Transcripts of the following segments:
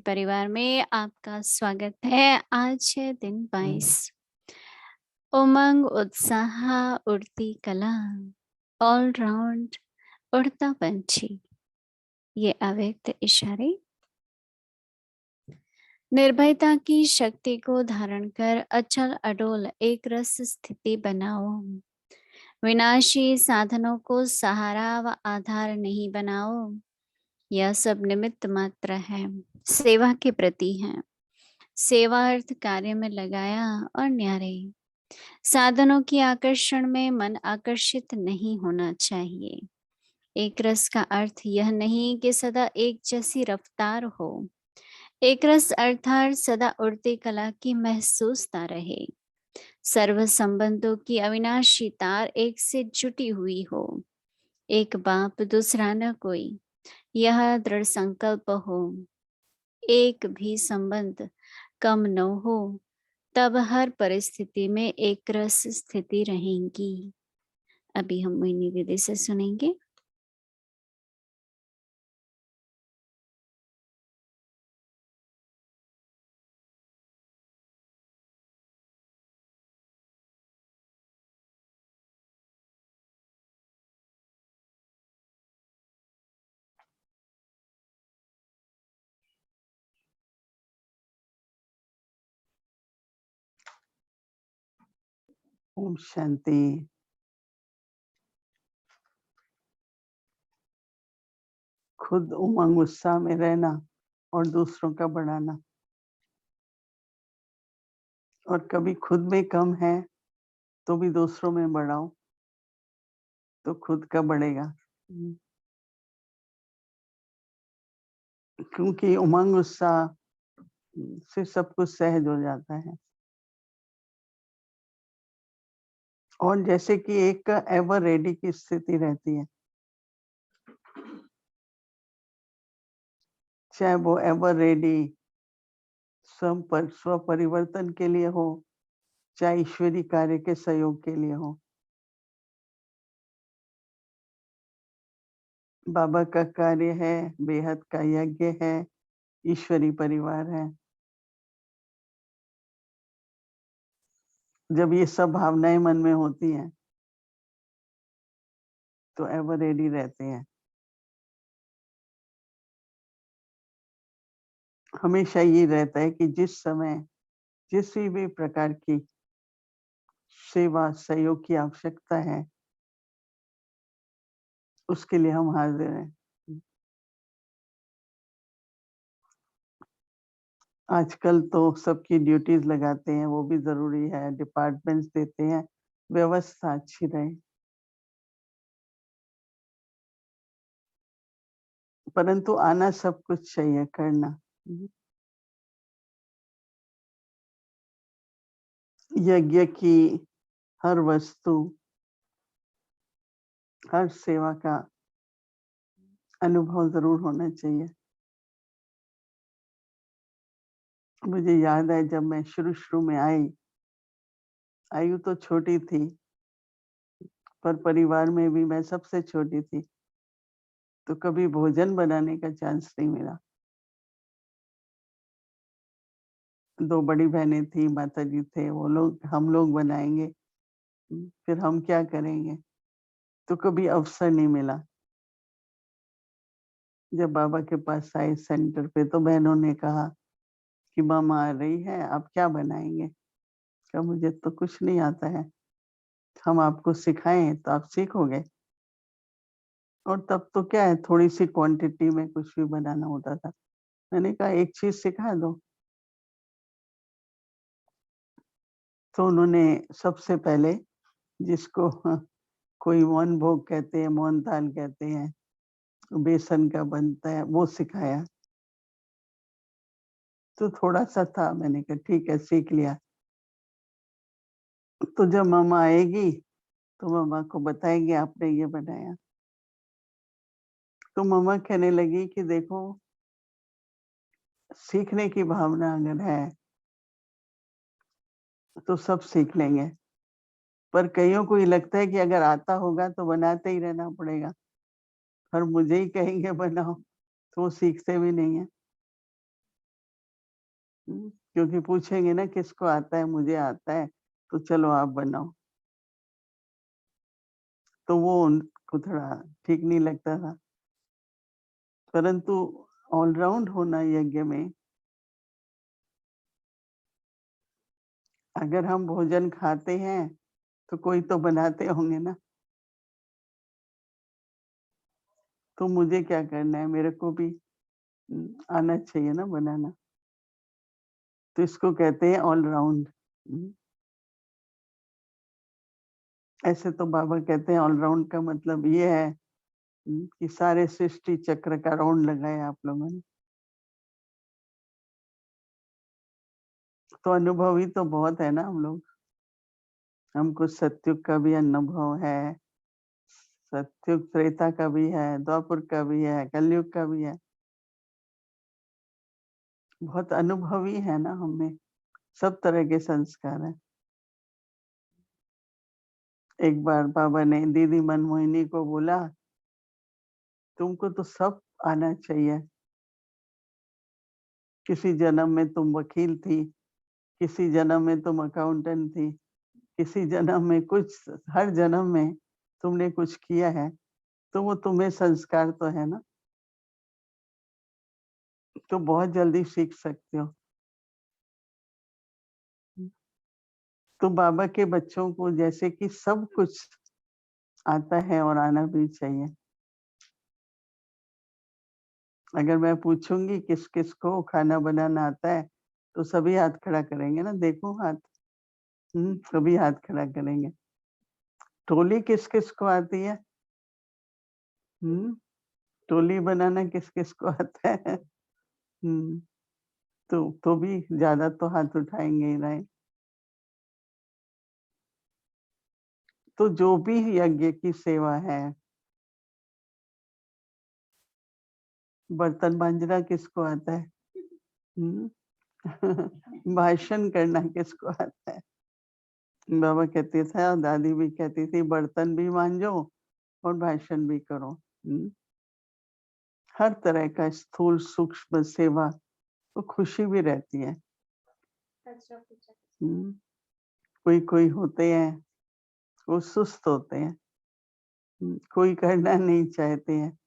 परिवार में आपका स्वागत है। आज है दिन हुँ, 22। उमंग, उत्साह, उड़ती कला, ऑल राउंड उड़ता पंछी। ये अव्यक्त इशारे निर्भयता की शक्ति को धारण कर अचल अडोल एक रस स्थिति बनाओ। विनाशी साधनों को सहारा व आधार नहीं बनाओ। यह सब निमित्त मात्र है, सेवा के प्रति है। सेवा अर्थ कार्य में लगाया और न्यारे। साधनों की आकर्षण में मन आकर्षित नहीं होना चाहिए। एक रस का अर्थ यह नहीं कि सदा एक जैसी रफ्तार हो। एक रस अर्थात सदा उड़ती कला की महसूसता रहे। सर्व संबंधों की अविनाशी तार एक से जुटी हुई हो। एक बाप दूसरा न कोई, यह दृढ़ संकल्प हो। एक भी संबंध कम न हो, तब हर परिस्थिति में एक रस स्थिति रहेंगी। अभी हम मोहिनी दीदी से सुनेंगे। ओम शांति। खुद उमंग उत्साह में रहना और दूसरों का बढ़ाना, और कभी खुद में कम है तो भी दूसरों में बढ़ाओ तो खुद का बढ़ेगा। क्योंकि उमंग उत्साह से सब कुछ सहज हो जाता है। और जैसे कि एक एवर रेडी की स्थिति रहती है, चाहे वो एवर रेडी स्व परिवर्तन के लिए हो, चाहे ईश्वरी कार्य के सहयोग के लिए हो। बाबा का कार्य है, बेहद का यज्ञ है, ईश्वरी परिवार है। जब ये सब भावनाएं मन में होती हैं तो एवर रेडी रहते हैं। हमेशा ये रहता है कि जिस समय जिस भी प्रकार की सेवा सहयोग की आवश्यकता है, उसके लिए हम हाजिर हैं। आजकल तो सबकी ड्यूटीज लगाते हैं, वो भी जरूरी है। डिपार्टमेंट्स देते हैं, व्यवस्था अच्छी रहे। परंतु आना सब कुछ चाहिए करना। यज्ञ की हर वस्तु, हर सेवा का अनुभव जरूर होना चाहिए। मुझे याद है जब मैं शुरू में आई, आयु तो छोटी थी, पर परिवार में भी मैं सबसे छोटी थी, तो कभी भोजन बनाने का चांस नहीं मिला। 2 बड़ी बहनें थी, माताजी थे, वो लोग हम लोग बनाएँगे, फिर हम क्या करेंगे? तो कभी अवसर नहीं मिला। जब बाबा के पास आए सेंटर पे तो बहनों ने कहा कि मामा आ रही है, आप क्या बनाएँगे? कहा मुझे तो कुछ नहीं आता है, हम आपको सिखाएँ तो आप सीखोगे। और तब तो क्या है, थोड़ी-सी क्वांटिटी में कुछ भी बनाना होता था। मैंने कहा एक चीज़ सिखा दो। तो उन्होंने सबसे पहले, जिसको कोई मोहन भोग कहते हैं, मोहन थाल कहते हैं, बेसन का बनता है, वो सिखाया। तो थोड़ा-सा था, मैंने कहा ठीक है सीख लिया। तो जब मम्मा आएगी तो मम्मा को बताएँगे आपने ये बनाया। तो मम्मा कहने लगी कि देखो, सीखने की भावना अगर है तो सब सीख लेंगे। पर कइयों को ये लगता है कि अगर आता होगा तो बनाते ही रहना पड़ेगा, और मुझे ही कहेंगे बनाओ तो वो सीखते भी नहीं है। क्योंकि पूछेंगे ना किसको आता है, मुझे आता है, तो चलो आप बनाओ। तो वो उनको थोड़ा ठीक नहीं लगता था। परंतु ऑलराउंड होना यज्ञ में, अगर हम भोजन खाते हैं, तो कोई तो बनाते होंगे ना। तो मुझे क्या करना है, मेरे को भी आना चाहिए ना बनाना। तो इसको कहते हैं ऑलराउंड। ऐसे तो बाबा कहते हैं ऑलराउंड का मतलब ये है कि सारे सृष्टि चक्र का राउंड लगाए आप लोगों ने। तो अनुभवी तो बहुत है ना हम लोग। हमको सत्युग का भी अनुभव है, सत्युग त्रेता का भी है, द्वापर का भी है, कलयुग का भी है। बहुत अनुभवी है ना हमें, सब तरह के संस्कार हैं। एक बार बाबा ने दीदी मनमोहिनी को बोला, तुमको तो सब आना चाहिए। किसी जन्म में तुम वकील थी, किसी जन्म में तुम अकाउंटेंट थी, किसी जन्म में कुछ, हर जन्म में तुमने कुछ किया है, तो वो तुम्हें संस्कार तो है ना, तो बहुत जल्दी सीख सकते हो। तो बाबा के बच्चों को जैसे कि सब कुछ आता है और आना भी चाहिए। अगर मैं पूछूंगी किस किस को खाना बनाना आता है, तो सभी हाथ खड़ा करेंगे ना, देखो हाथ, सभी हाथ खड़ा करेंगे। टोली किस किस को आती है? टोली बनाना किस किस को आता है? तो भी ज्यादा तो हाथ उठाएंगे ही नहीं। तो जो भी यज्ञ की सेवा है, बर्तन मांजना किसको आता है? हम्म? भाषण करना किसको आता है? बाबा कहते थे और दादी भी कहती थी, बर्तन भी मांजो और भाषण भी करो। हर तरह का स्थूल सूक्ष्म सेवा, तो खुशी भी रहती है। कोई कोई होते हैं वो सुस्त होते हैं, कोई करना नहीं चाहते हैं।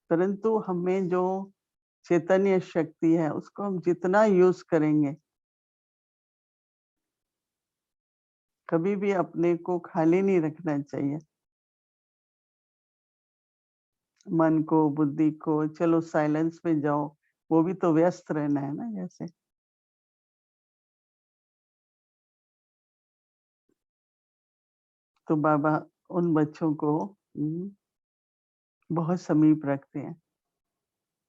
परंतु हमें जो चैतन्य शक्ति है, उसको हम जितना यूज करेंगे, कभी भी अपने को खाली नहीं रखना चाहिए। मन को, बुद्धि को, चलो साइलेंस में जाओ, वो भी तो व्यस्त रहना है ना जैसे। तो बाबा उन बच्चों को बहुत समीप रखते हैं,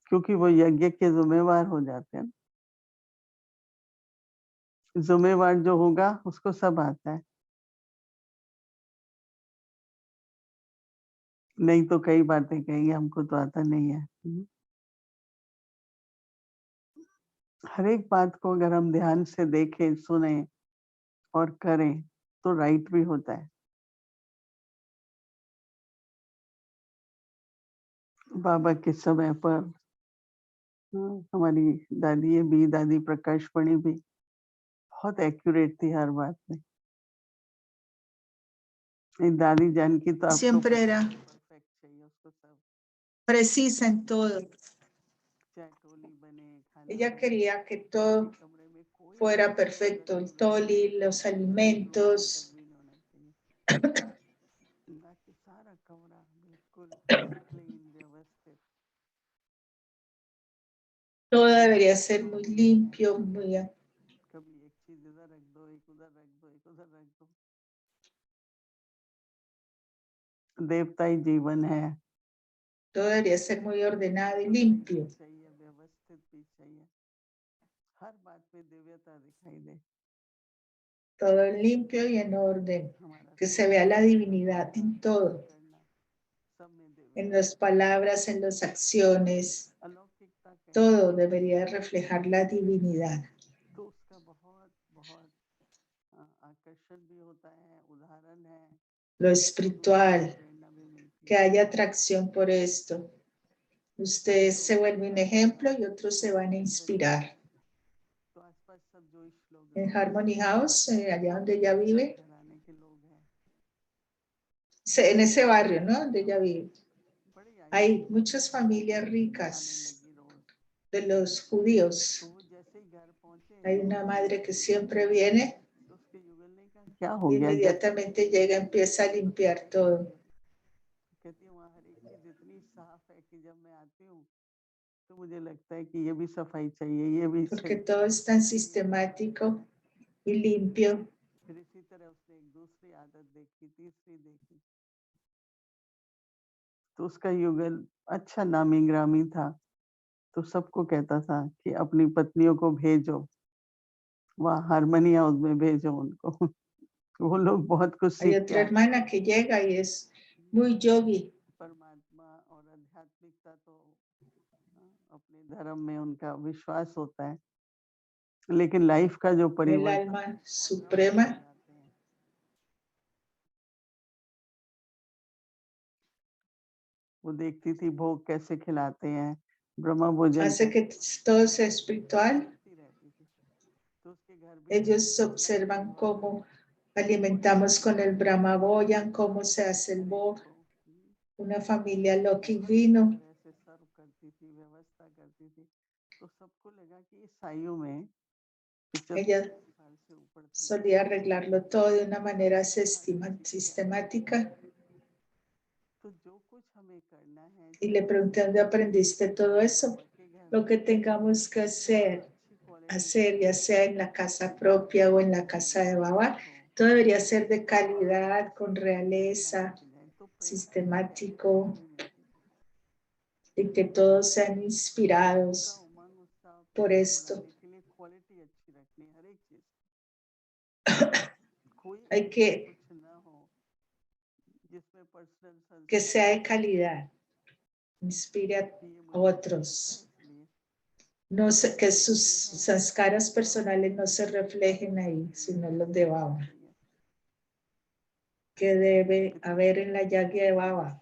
क्योंकि वो यज्ञ के जिम्मेवार हो जाते हैं। जिम्मेवार जो होगा उसको सब आता है, नहीं तो कई बातें कहेंगे हमको तो आता नहीं है। हर एक बात को अगर हम ध्यान से देखें, सुने और करें, तो राइट भी होता है। बाबा के समय पर हमारी दादी है भी, दादी प्रकाश पणी भी बहुत एक्यूरेट थी हर बात में। दादी जान की तो आपको Siempre era परफेक्ट चाहिए उसको सब, precisa en todo. चाहे टोली बने, खाना Ella बने, quería que todo कमरे में कोई भी fuera चीज अगर perfecto, el हम रखें, toli, los global alimentos, dustbin होना चाहिए, ताकि सारा कमरा बिल्कुल क्लीन व्यवस्थित। todo debería ser muy limpio, muy, कभी एक चीज इधर रख दो, एक उधर रख दो, एक उधर रख दो। देवताई जीवन है, todo debería ser muy ordenado y भी limpio, चाहिए, व्यवस्थित भी चाहिए, हर बात में दिव्यता दिखाई दे। todo limpio y en orden, हमारा que se vea la सोचना, divinidad समझना, en काम todo, करना, सब में en दिव्यता। las palabras, en las acciones, अलौकिकता कहें todo debería reflejar la divinidad. तो उसका बहुत बहुत आकर्षण भी होता है, उदाहरण है, Lo और दूसरों को espiritual, प्रेरणा भी मिलती que है। haya atracción por esto. Usted se vuelve un ejemplo y otros se van a inspirar. en Harmony House, allá donde ella vive, घराने के लोग हैं, en ese barrio, ¿no? Donde ella vive. बड़ी Hay muchas familias आने ricas लगी रोज। de los तो judíos. वो जैसे ही घर पहुंचे Hay una madre que siempre viene तो उसके युगल ने कहा क्या हो y गया, जब inmediatamente llega, empieza a limpiar todo. कहती है वहाँ हर एक चीज इतनी साफ है कि जब मैं आती हूँ तो मुझे लगता है कि ये भी सफाई चाहिए, ये भी Porque चाहिए। todo es tan sistemático y limpio. फिर इसी तरह उसने एक दूसरी आदत देखी, तीसरी देखी, तो उसका युगल अच्छा नामी ग्रामी था, तो सबको कहता था कि अपनी पत्नियों को भेजो, वहाँ हारमोनी हाउस में भेजो उनको। वो लोग बहुत कुछ Hay सीख के otra आए। hermana que llega y es muy yogi. परमात्मा और आध्यात्मिकता तो अपने धर्म में उनका विश्वास होता है, लेकिन लाइफ का जो El परिवर्तन alma all around suprema. लाते हैं। वो देखती थी भोग कैसे खिलाते हैं, ब्रह्म भोजन Hace que todo sea espiritual. करती रहती थी। तो उसके घर भी Ellos observan cómo alimentamos con el Brahma Boyan, cómo se hace el boj. Una familia Loki vino. तरह से सर्व करती थी, व्यवस्था करती थी, तो सबको लगा कि इस आयु में 75 Ella साल से ऊपर थी, solía arreglarlo todo de una manera sistemática. तो जो कुछ हमें करना है, Y le pregunté, ¿dónde aprendiste todo eso? Lo que tengamos que hacer, ya sea en la casa propia o en la casa de Baba, todo debería ser de calidad, con realeza, sistemático, y que todos sean inspirados por esto. Hay que sea de calidad, inspire a otros. No sé, que sus sanskaras personales no se reflejen ahí, sino los de Baba. Que debe haber en la yagya de Baba.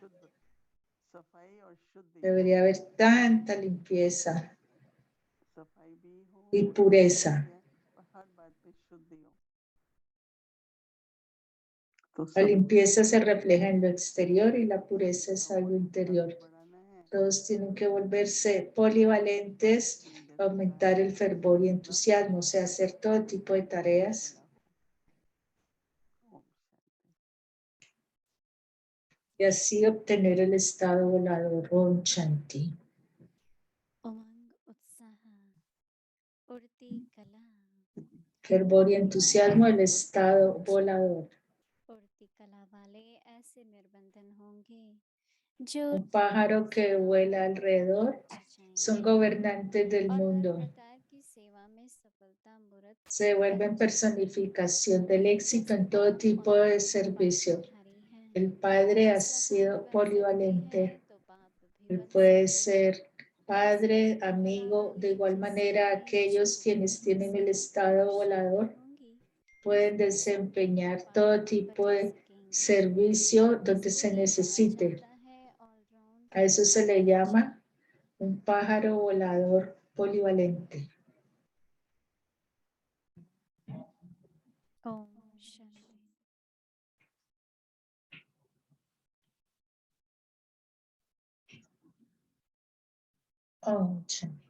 Debería haber tanta limpieza y pureza. La limpieza se refleja en lo exterior y la pureza es algo interior. Todos tienen que volverse polivalentes, aumentar el fervor y entusiasmo, o sea, hacer todo tipo de tareas. Y así obtener el estado volador, Om Shanti. उमंग उत्साह उड़ती कला Fervor y entusiasmo, el estado volador. उड़ती कला वाले ऐसे निर्बंधन होंगे जो Un pájaro que vuela alrededor son gobernantes del और हर mundo. प्रकार की सेवा में सफलता मूर्त Se vuelven personificación del éxito en todo tipo de servicio. El Padre ha sido polivalente. Él puede ser padre, amigo. De igual manera, aquellos quienes tienen el estado volador pueden desempeñar todo tipo de servicio donde se necesite. A eso se le llama un pájaro volador polivalente. Om Shanti. Om Shanti.